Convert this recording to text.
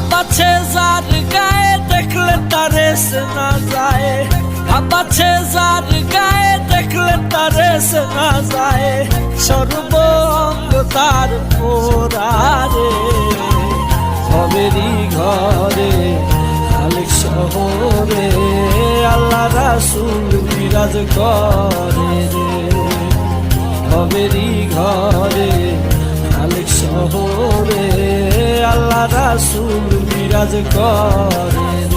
কাঁপাচ্ছে যার গায়ে দেখলে তারে চেনা যায়, কাঁপাচ্ছে যার গায়ে দেখলে তারে চেনা যায়, সর্ব অঙ্গ তার পোড়ারে। ভবেরই ঘরে খালেক শহরে আল্লাহ রাসূল বিরাজ করে রে। ভবেরই ঘরে খালেক শহরে আল্লাহ রাসূল বিরাজ করে।